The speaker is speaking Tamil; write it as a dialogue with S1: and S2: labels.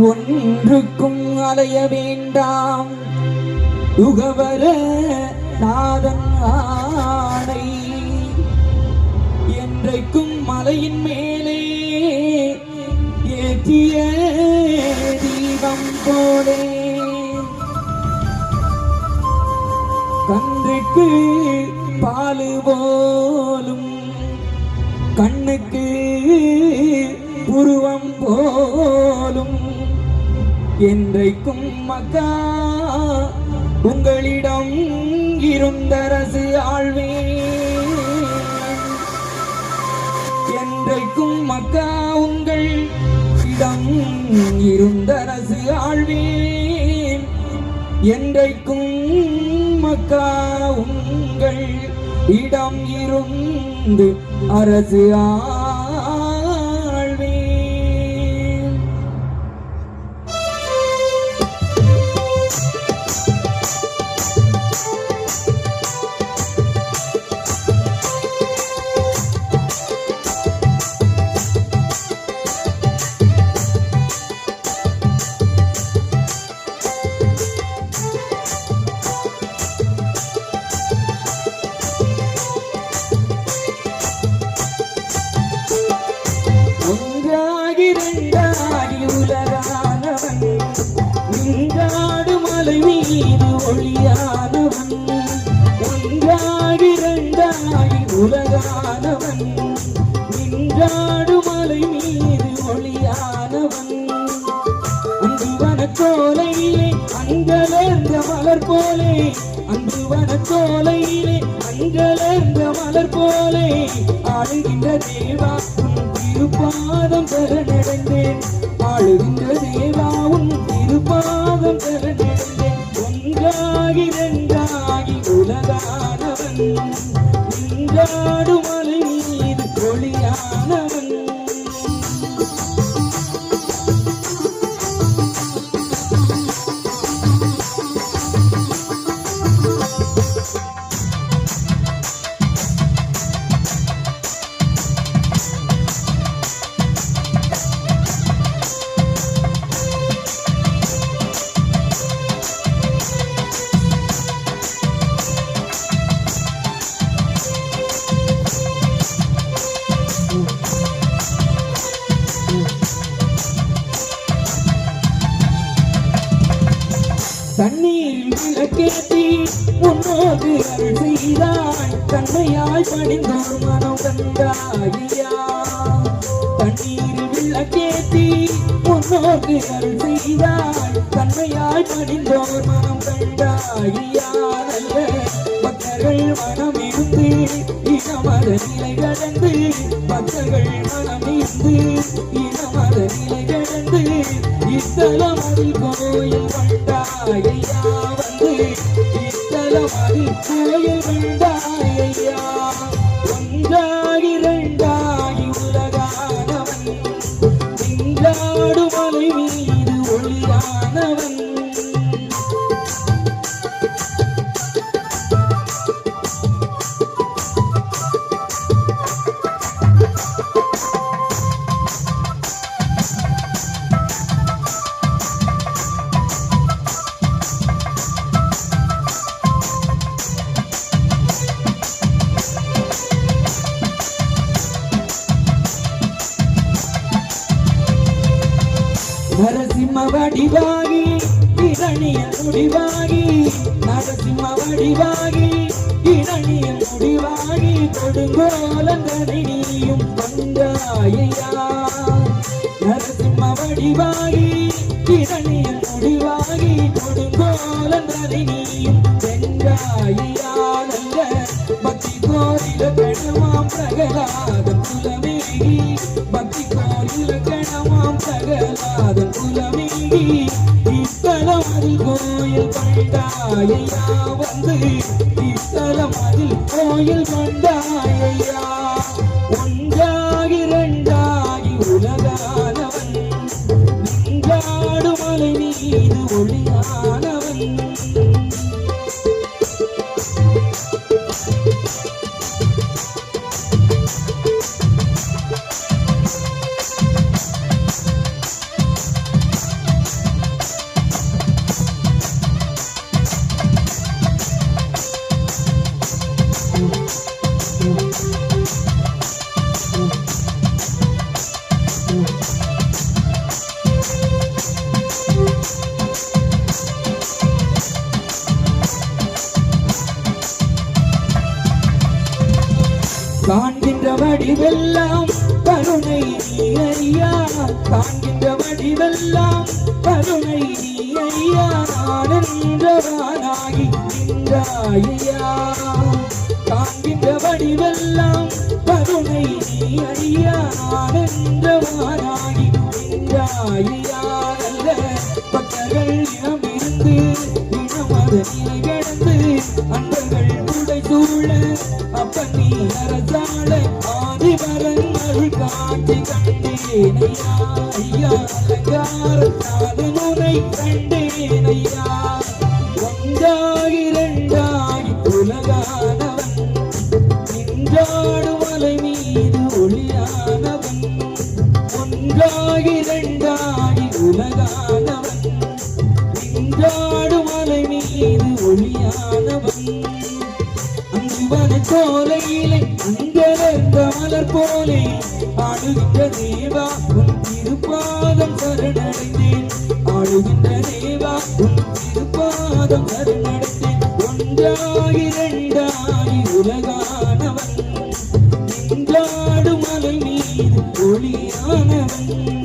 S1: ஒன்றுக்கும் அலைய வேண்டாம் உகவர நாதன் ஆணை என்றைக்கும் மலையின் மேலே ஏற்றிய தீபம் போலே கன்றுக்கு பாலு போலும் கண்ணுக்கு புருவம் போலும் என்றைக்கும் மக்கா உங்களிடம் இருந்தரசு ஆழ்வே என்றைக்கும் மக்கா உங்கள் இடம் இருந்தரசு ஆழ்வேன் என்றைக்கும் மக்கா உங்கள் இடம் இருந்து அரசு ஒளியானவன் ஒன்றாகி இரண்டாகி உலகானவன் நின்றாடு மலை மீது ஒளியானவன் அன்பு வனச்சோலையிலே அங்கலர்ந்த மலர் போலே அன்பு வனச்சோலையிலே அங்கலர்ந்த மலர் போலே ஆளுகின்ற தேவா உன் திருப்பாதம் சரணடைந்தேன் ஆளுகின்ற தேவா உன் திருப்பாதம் சரணடைந்தேன் ஒன்றாகி இரண்டாகி உலகானவன் நின்றாடு மலை மீது ஒளியானவன் தண்ணீரில் விளக்கேற்றி உன்னோடு அருள் செய்தாய் தன்மையாய் பணிந்தோர் மனம் கண்டாயா தண்ணீரில் விளக்கேற்றி உன்னோடு அருள் செய்தாய் தன்மையாய் பணிந்தோர் மனம் கண்டாயா நல்ல பக்தர்கள் மனம் இருந்து இனமத நிலை கடந்து பக்தர்கள் மனம் இருந்து இனமத நிலை கடந்து இத்தலமதில் கோயில் கண்டாயா வந்து இத்தலமதில் கோயில் கண்டாயா ஒன்றாகி இரண்டாகி உலகானவன் நின்றாடு மலை மீது ஒளியானவன் நரசிம்ம வடிவாகி இரணிய முடிவாகி நரசிம்ம வடிவாகி இரணிய முடிவாகி கொடுங்கோலங்கனை நீயும் வந்தாயா நரசிம்ம வடிவாகி இரணிய முடிவாகி கொடுங்கோலங்கனை நீயும் வென்றாயா நல்ல பக்தி கோரில கணமாம் பிரகலாதன் குலமேகி பக்தி கோரில கணமாம் பிரகலாதன் குலமேகி இத்தலமதில் கோயில் கொண்டாயா வந்து இத்தலமதில் கோயில் கொண்டாயா ஒன்றாகி இரண்டாகி உலகானவன் நின்றாடு மலை மீது ஒளியானவன் காண்கின்ற வடிவெல்லாம் கருணை நீ ஐயா, காண்கின்ற வடிவெல்லாம் கருணை நீ ஐயா, நானென்றவானாகி நின்றாயா. காண்கின்ற வடிவெல்லாம் கருணை நீ ஐயா, நானென்றவானாகி நின்றாயா. நல்ல பக்தர்கள் இனம் இருந்து இனமத நிலை கிடந்து அன்பர்கள் உடை சூழ அப்பன் நீ அரசாள ஆதிபரன் அருள் காட்சி கண்டேனையா. ஐயா அலங்கார நாதமுனை கண்டேனையா. ஒன்றாகி இரண்டாகி உலகானவன் நின்றாடும் மலை மீது ஒளியானவன். ஒன்றாகி இரண்டாகி உலகானவன் நின்றாடும் மலை மீது ஒளியானவன். அங்குவன சோலையிலே அங்கிருந்த மலர் போலே ஆடுகின்ற தேவா உன் திருப்பாதம் சரணடைந்தேன். ஆடுகின்ற தேவா உன் திருப்பாதம் சரணடைந்தேன். ஒன்றாகி இரண்டாகி உலகானவன் நின்றாடும் மலை மீது ஒளியானவன்.